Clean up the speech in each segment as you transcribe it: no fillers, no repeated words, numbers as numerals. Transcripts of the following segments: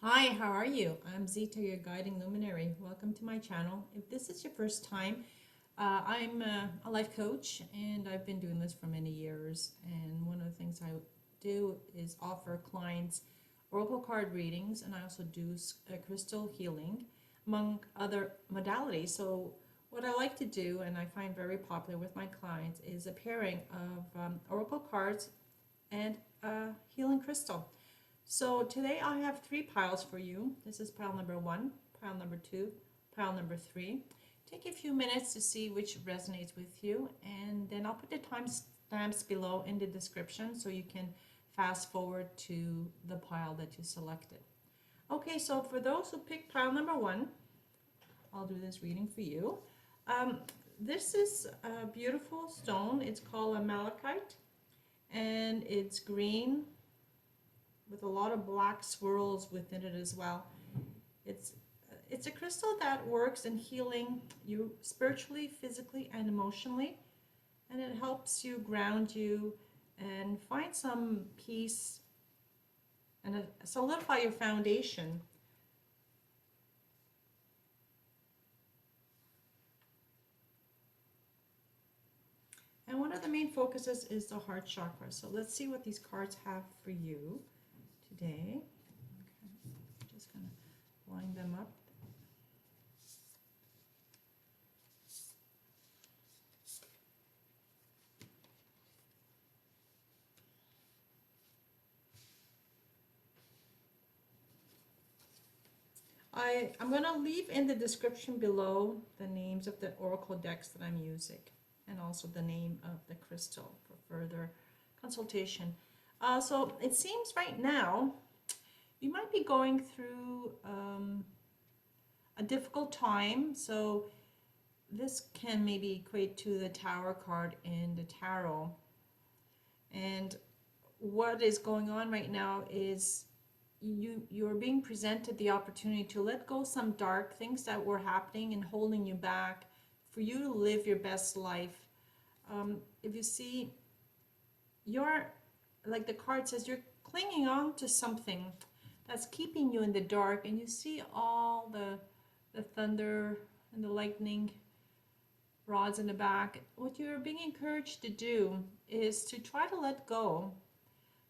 Hi, how are you? I'm Zita, your guiding luminary. Welcome to my channel. If this is your first time, I'm a life coach and I've been doing this for many years. And one of the things I do is offer clients oracle card readings, and I also do crystal healing, among other modalities. So what I like to do, and I find very popular with my clients, is a pairing of oracle cards and a healing crystal. So today I have three piles for you. This is pile number 1, pile number 2, pile number 3. Take a few minutes to see which resonates with you, and then I'll put the timestamps below in the description so you can fast forward to the pile that you selected. Okay, so for those who picked pile number 1, I'll do this reading for you. This is a beautiful stone. It's called a malachite, and it's green with a lot of black swirls within it as well. It's a crystal that works in healing you spiritually, physically, and emotionally, and it helps you ground you and find some peace and solidify your foundation. And one of the main focuses is the heart chakra. So let's see what these cards have for you today. Okay. I'm just going to line them up. I'm going to leave in the description below the names of the oracle decks that I'm using, and also the name of the crystal for further consultation. So it seems right now you might be going through a difficult time. So this can maybe equate to the Tower card in the tarot. And what is going on right now is you're being presented the opportunity to let go some dark things that were happening and holding you back for you to live your best life. If you see, you're, like the card says, you're clinging on to something that's keeping you in the dark, and you see all the thunder and the lightning rods in the back. What you're being encouraged to do is to try to let go.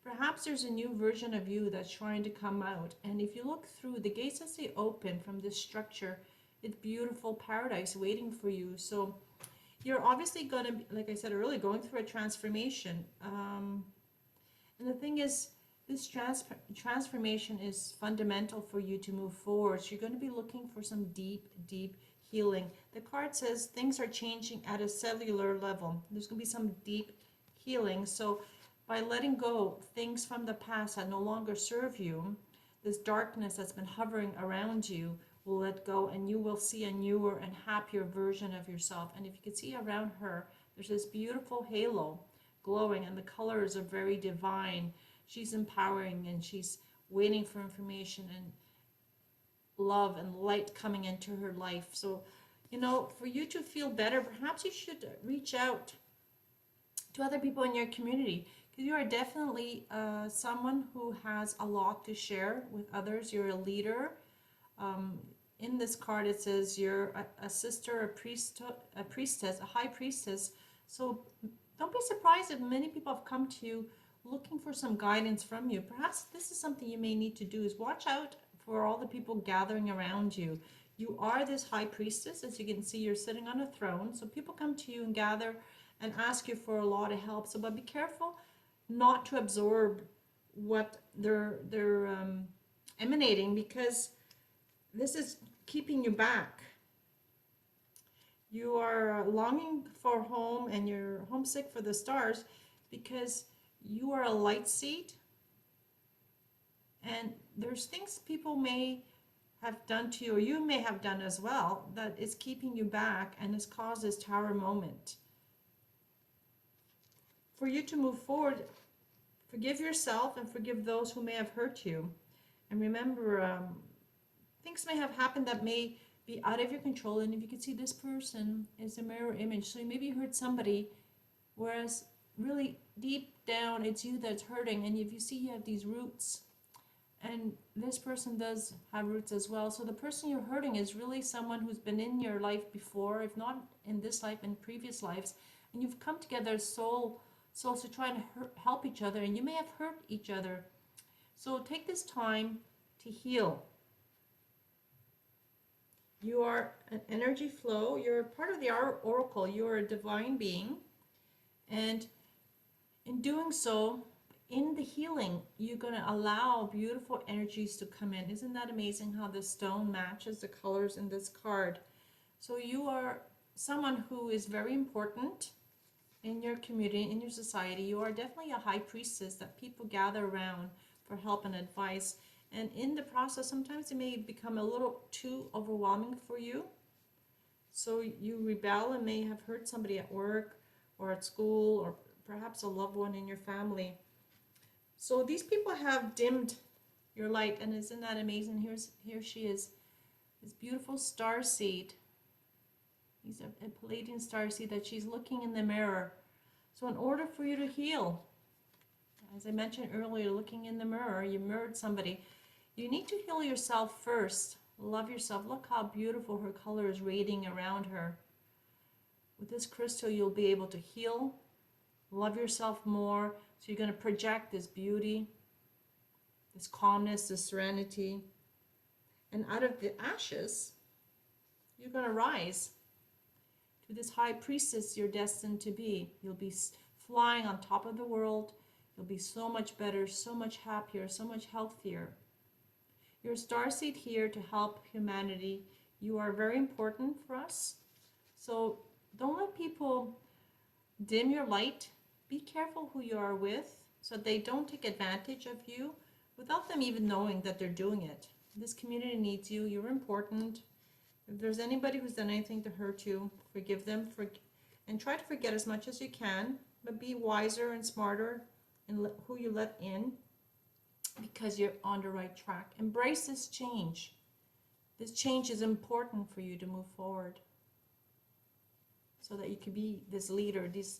Perhaps there's a new version of you that's trying to come out. And if you look through the gates as they open from this structure, it's beautiful paradise waiting for you. So you're obviously going to, like I said earlier, going through a transformation. And the thing is, this transformation is fundamental for you to move forward. So you're going to be looking for some deep, deep healing. The card says things are changing at a cellular level. There's going to be some deep healing. So by letting go things from the past that no longer serve you, this darkness that's been hovering around you will let go, and you will see a newer and happier version of yourself. And if you can see around her, there's this beautiful halo glowing, and the colors are very divine. She's empowering, and she's waiting for information and love and light coming into her life. So, you know, for you to feel better, perhaps you should reach out to other people in your community. You are definitely someone who has a lot to share with others. You're a leader. In this card it says you're a sister, a priestess, a high priestess. So don't be surprised if many people have come to you looking for some guidance from you. Perhaps this is something you may need to do, is watch out for all the people gathering around you. You are this high priestess. As you can see, you're sitting on a throne. So people come to you and gather and ask you for a lot of help. So but be careful not to absorb what they're emanating, because this is keeping you back. You are longing for home and you're homesick for the stars because you are a light seed, and there's things people may have done to you, or you may have done as well, that is keeping you back and has caused this tower moment. For you to move forward, forgive yourself and forgive those who may have hurt you. And remember, things may have happened that may be out of your control. And if you can see, this person is a mirror image. So maybe you hurt somebody, whereas really deep down it's you that's hurting. And if you see, you have these roots And this person does have roots as well. So the person you're hurting is really someone who's been in your life before, if not in this life, in previous lives. And you've come together as souls to try and help each other. And you may have hurt each other. So take this time to heal. You are an energy flow. You're part of the oracle. You're a divine being. And in doing so, in the healing, you're going to allow beautiful energies to come in. Isn't that amazing how the stone matches the colors in this card? So you are someone who is very important in your community, in your society. You are definitely a high priestess that people gather around for help and advice. And in the process, sometimes it may become a little too overwhelming for you. So you rebel and may have hurt somebody at work or at school, or perhaps a loved one in your family. So these people have dimmed your light, and isn't that amazing? Here she is, this beautiful starseed. He's a Palladian starseed that she's looking in the mirror. So in order for you to heal, as I mentioned earlier, looking in the mirror, you mirrored somebody. You need to heal yourself first. Love yourself. Look how beautiful her color is radiating around her. With this crystal, you'll be able to heal, love yourself more. So you're going to project this beauty, this calmness, this serenity. And out of the ashes, you're going to rise to this high priestess you're destined to be. You'll be flying on top of the world. You'll be so much better, so much happier, so much healthier. You're a starseed here to help humanity. You are very important for us. So don't let people dim your light. Be careful who you are with so they don't take advantage of you without them even knowing that they're doing it. This community needs you. You're important. If there's anybody who's done anything to hurt you, forgive them, and try to forget as much as you can, but be wiser and smarter in who you let in, because you're on the right track. Embrace this change. This change is important for you to move forward so that you can be this leader, this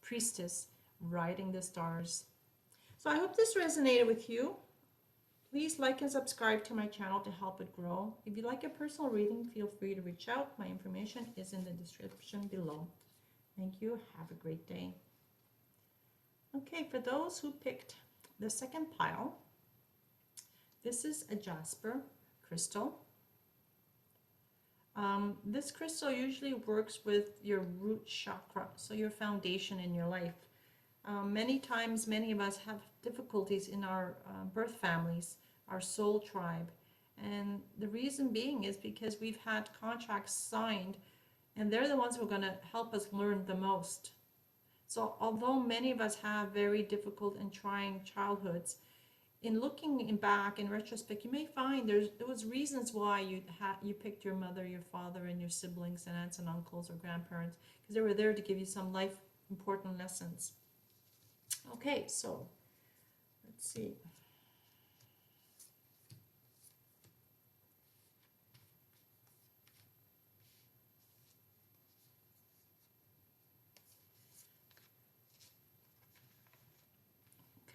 priestess riding the stars. So I hope this resonated with you. Please like and subscribe to my channel to help it grow. If you'd like a personal reading, feel free to reach out. My information is in the description below. Thank you. Have a great day. Okay, for those who picked the second pile, this is a jasper crystal. This crystal usually works with your root chakra, so your foundation in your life. Many times, many of us have difficulties in our birth families, our soul tribe. And the reason being is because we've had contracts signed, and they're the ones who are going to help us learn the most. So although many of us have very difficult and trying childhoods, in looking back in retrospect, you may find there was reasons why you picked your mother, your father, and your siblings and aunts and uncles or grandparents, because they were there to give you some life important lessons. Okay, so let's see.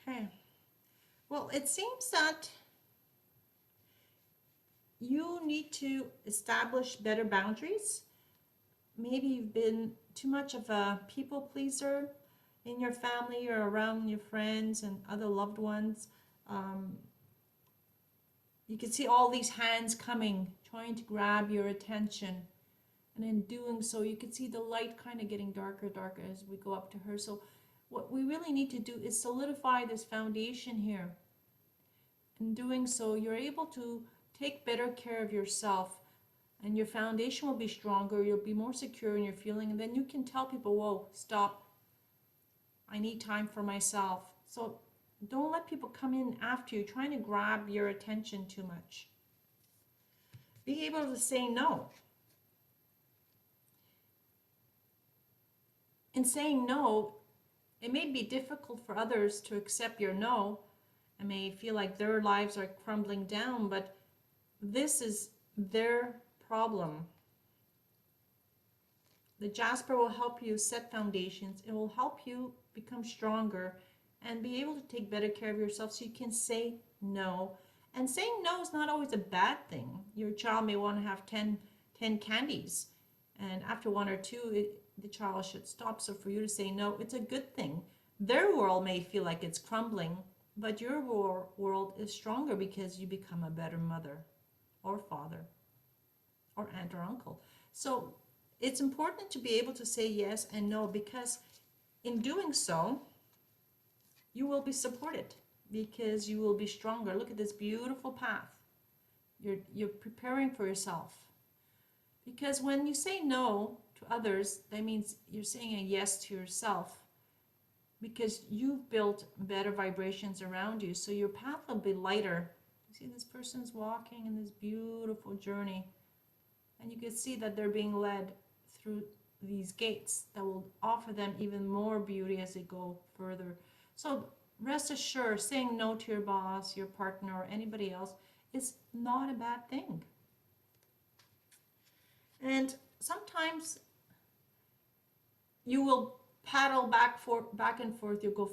Okay. Well, it seems that you need to establish better boundaries. Maybe you've been too much of a people pleaser in your family or around your friends and other loved ones. You can see all these hands coming, trying to grab your attention. And in doing so, you can see the light kind of getting darker, darker as we go up to her. So what we really need to do is solidify this foundation here. In doing so, you're able to take better care of yourself, and your foundation will be stronger. You'll be more secure in your feeling, and then you can tell people, whoa, stop. I need time for myself. So don't let people come in after you, trying to grab your attention too much. Be able to say no. In saying no, it may be difficult for others to accept your no. I may feel like their lives are crumbling down, but this is their problem. The jasper will help you set foundations. It will help you become stronger and be able to take better care of yourself so you can say no. And saying no is not always a bad thing. Your child may want to have 10 candies, and after one or two, the child should stop. So for you to say no, it's a good thing. Their world may feel like it's crumbling, but your world is stronger because you become a better mother or father or aunt or uncle. So it's important to be able to say yes and no, because in doing so, you will be supported, because you will be stronger. Look at this beautiful path. You're preparing for yourself. Because when you say no to others, that means you're saying a yes to yourself, because you've built better vibrations around you. So your path will be lighter. You see, this person's walking in this beautiful journey, and you can see that they're being led through these gates that will offer them even more beauty as they go further. So rest assured, saying no to your boss, your partner, or anybody else is not a bad thing. And sometimes you will paddle back and forth. You'll go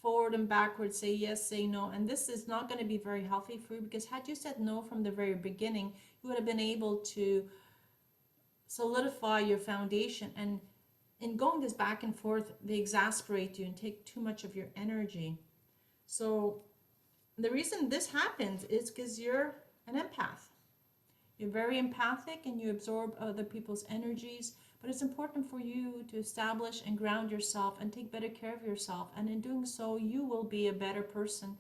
forward and backwards, say yes, say no. And this is not going to be very healthy for you, because had you said no from the very beginning, you would have been able to solidify your foundation. And in going this back and forth, they exasperate you and take too much of your energy. So the reason this happens is because you're an empath. You're very empathic and you absorb other people's energies, but it's important for you to establish and ground yourself and take better care of yourself. And in doing so, you will be a better person.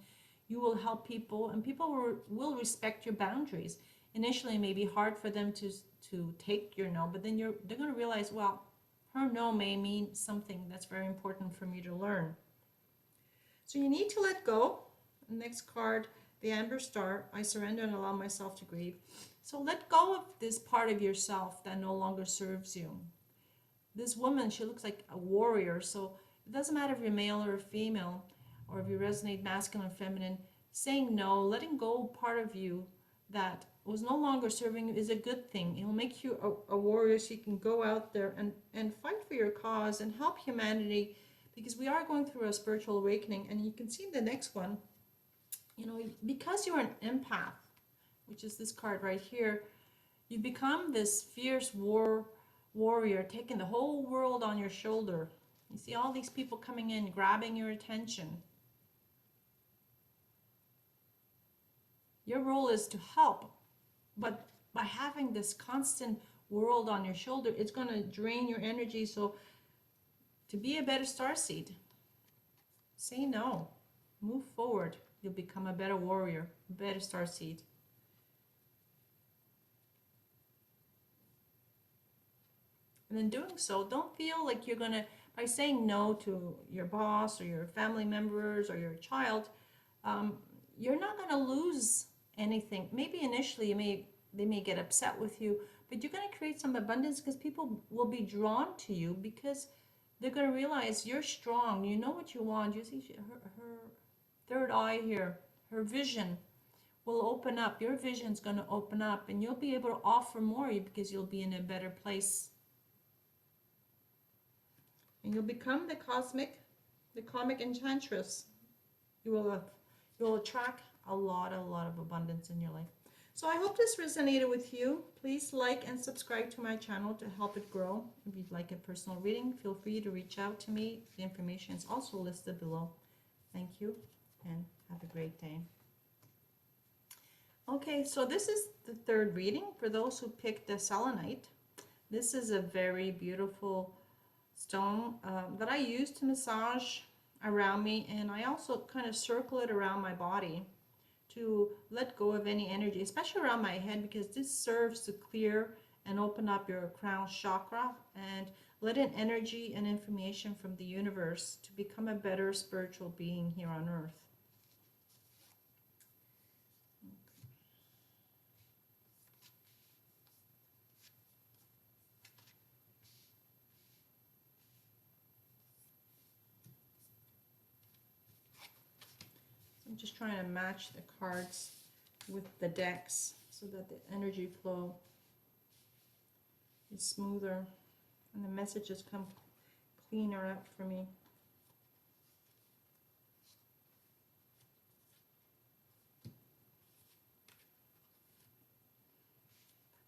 You will help people, and people will respect your boundaries. Initially, it may be hard for them to take your no, but then they're going to realize, well, her no may mean something that's very important for me to learn. So you need to let go. Next card, the Amber Star. I surrender and allow myself to grieve. So let go of this part of yourself that no longer serves you. This woman, she looks like a warrior. So it doesn't matter if you're male or female, or if you resonate masculine or feminine. Saying no, letting go part of you that was no longer serving you is a good thing. It will make you a warrior, so you can go out there and fight for your cause and help humanity, because we are going through a spiritual awakening. And you can see in the next one, you know, because you're an empath, which is this card right here, you become this fierce warrior, taking the whole world on your shoulder. You see all these people coming in, grabbing your attention. Your role is to help, but by having this constant world on your shoulder, it's going to drain your energy. So to be a better starseed, say no, move forward. You'll become a better warrior, a better starseed. And in doing so, don't feel like you're going to, by saying no to your boss or your family members or your child, you're not going to lose anything. Maybe initially they may get upset with you, but you're going to create some abundance, because people will be drawn to you, because they're going to realize you're strong. You know what you want. You see her third eye here, her vision will open up. Your vision's going to open up, and you'll be able to offer more, because you'll be in a better place. And you'll become the comic enchantress. You will attract a lot of abundance in your life. So I hope this resonated with you. Please like and subscribe to my channel to help it grow. If you'd like a personal reading, feel free to reach out to me. The information is also listed below. Thank you, and have a great day. Okay, so this is the third reading for those who picked the selenite. This is a very beautiful stone that I use to massage around me, and I also kind of circle it around my body to let go of any energy, especially around my head, because this serves to clear and open up your crown chakra and let in energy and information from the universe to become a better spiritual being here on earth. I'm just trying to match the cards with the decks so that the energy flow is smoother and the messages come cleaner up for me.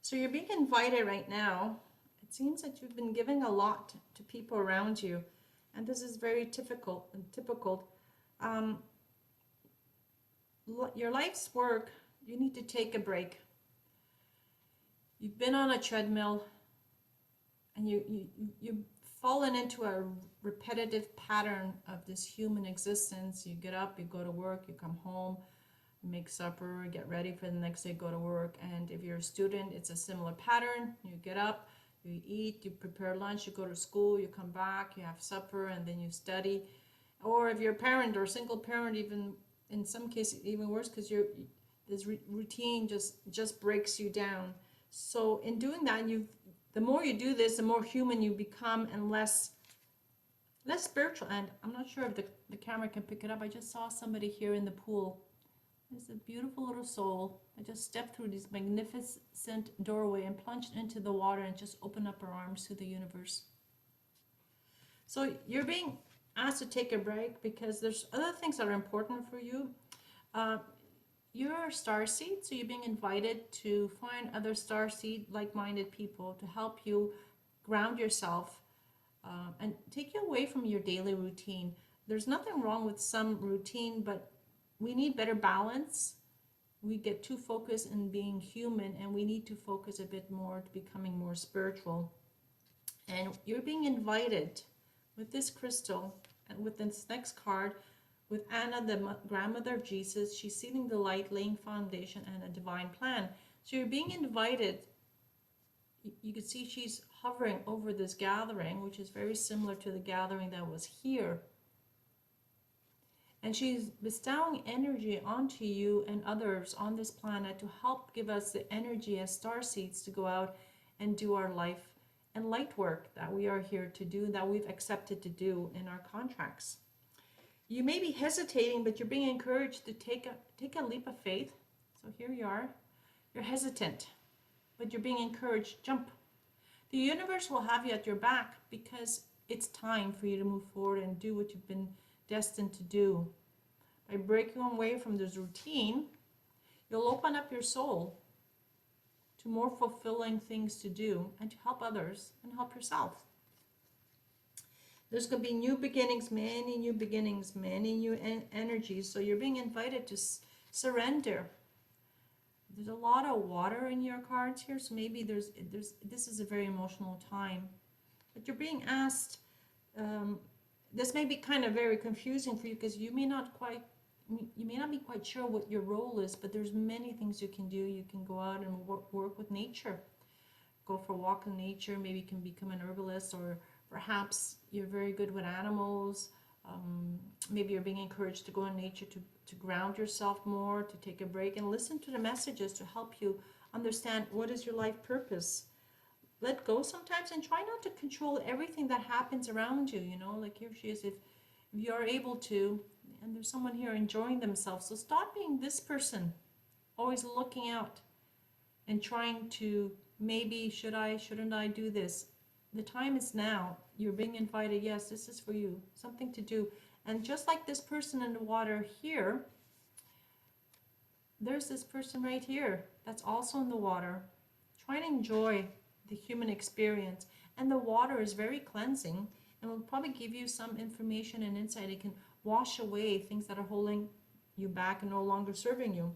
So you're being invited right now. It seems that you've been giving a lot to people around you, and this is very typical. Um, your life's work, you need to take a break. You've been on a treadmill, and you've fallen into a repetitive pattern of this human existence. You get up, you go to work, you come home, you make supper, get ready for the next day, go to work. And if you're a student, it's a similar pattern. You get up, you eat, you prepare lunch, you go to school, you come back, you have supper, and then you study. Or if you're a parent or a single parent, even in some cases even worse, because this routine just breaks you down. So in doing that, the more you do this, the more human you become and less spiritual. And I'm not sure if the camera can pick it up. I just saw somebody here in the pool. There's a beautiful little soul. I just stepped through this magnificent doorway and plunged into the water and just opened up her arms to the universe. So you're being asked to take a break because there's other things that are important for you. You're a starseed, so you're being invited to find other starseed like-minded people to help you ground yourself and take you away from your daily routine. There's nothing wrong with some routine, but we need better balance. We get too focused in being human, and we need to focus a bit more to becoming more spiritual. And you're being invited with this crystal and with this next card, with Anna, the grandmother of Jesus. She's sealing the light, laying foundation, and a divine plan. So you're being invited. You can see she's hovering over this gathering, which is very similar to the gathering that was here. And she's bestowing energy onto you and others on this planet to help give us the energy as starseeds to go out and do our life and light work that we are here to do, that we've accepted to do in our contracts. You may be hesitating, but you're being encouraged to take a leap of faith. So here you are. You're hesitant, but you're being encouraged. Jump. The universe will have you at your back because it's time for you to move forward and do what you've been destined to do. By breaking away from this routine, you'll open up your soul to more fulfilling things to do and to help others and help yourself. There's going to be new beginnings, many new beginnings, many new energies. So you're being invited to surrender. There's a lot of water in your cards here, so maybe this is a very emotional time. But you're being asked, this may be kind of very confusing for you because you may not be quite sure what your role is, but there's many things you can do. You can go out and work with nature. Go for a walk in nature. Maybe you can become an herbalist, or perhaps you're very good with animals. Maybe you're being encouraged to go in nature to ground yourself more, to take a break and listen to the messages to help you understand what is your life purpose. Let go sometimes and try not to control everything that happens around you. Like here she is, if you are able to, and there's someone here enjoying themselves. So stop being this person, always looking out and trying to, maybe shouldn't I do this? The time is now. You're being invited. Yes, this is for you. Something to do. And just like this person in the water here, there's this person right here that's also in the water. Try and enjoy the human experience. And the water is very cleansing and will probably give you some information and insight. It can wash away things that are holding you back and no longer serving you.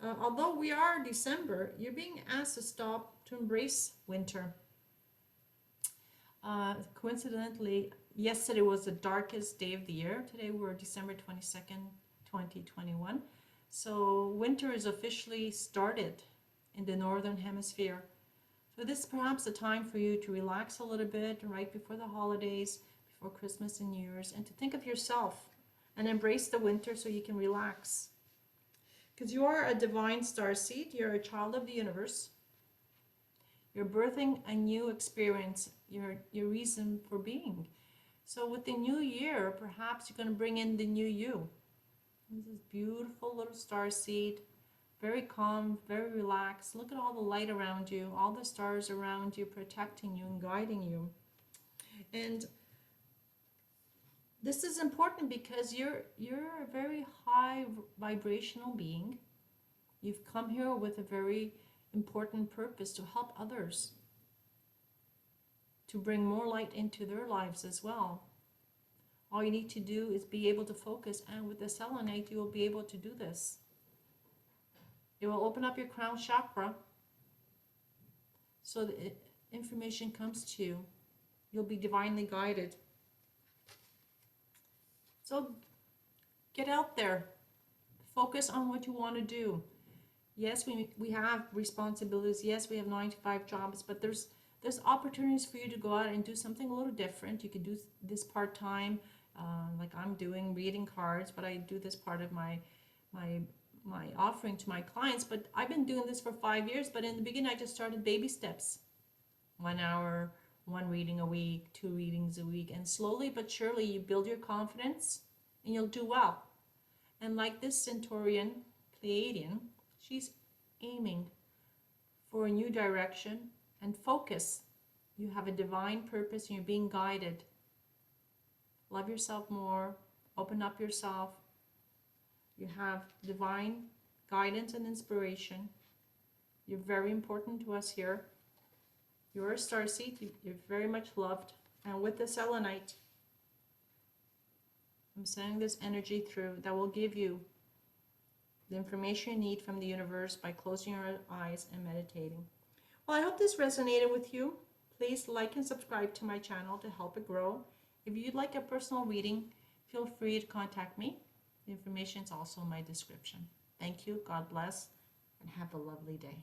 Although we are December, you're being asked to stop to embrace winter. Coincidentally, yesterday was the darkest day of the year. Today we're December 22nd, 2021. So winter is officially started in the Northern Hemisphere. So this is perhaps a time for you to relax a little bit right before the holidays, before Christmas and New Year's, and to think of yourself and embrace the winter so you can relax. Because you are a divine starseed, you're a child of the universe. You're birthing a new experience, your reason for being. So with the new year, perhaps you're going to bring in the new you. This is beautiful little starseed, very calm, very relaxed. Look at all the light around you, all the stars around you, protecting you and guiding you. And this is important because you're a very high vibrational being. You've come here with a very important purpose to help others, to bring more light into their lives as well. All you need to do is be able to focus, and with the selenite you will be able to do this. It will open up your crown chakra so that information comes to you. You'll be divinely guided. So get out there. Focus on what you want to do. Yes, we have responsibilities. Yes, we have 9-to-5 jobs, but there's opportunities for you to go out and do something a little different. You could do this part-time, like I'm doing, reading cards, but I do this part of my offering to my clients. But I've been doing this for 5 years, but in the beginning I just started baby steps. 1 hour, 1 reading a week, 2 readings a week, and slowly but surely you build your confidence and you'll do well. And like this Centaurian, Pleiadian, she's aiming for a new direction and focus. You have a divine purpose and you're being guided. Love yourself more, open up yourself. You have divine guidance and inspiration. You're very important to us here. You're a starseed, you're very much loved. And with the selenite, I'm sending this energy through that will give you the information you need from the universe by closing your eyes and meditating. Well, I hope this resonated with you. Please like and subscribe to my channel to help it grow. If you'd like a personal reading, feel free to contact me. The information is also in my description. Thank you, God bless, and have a lovely day.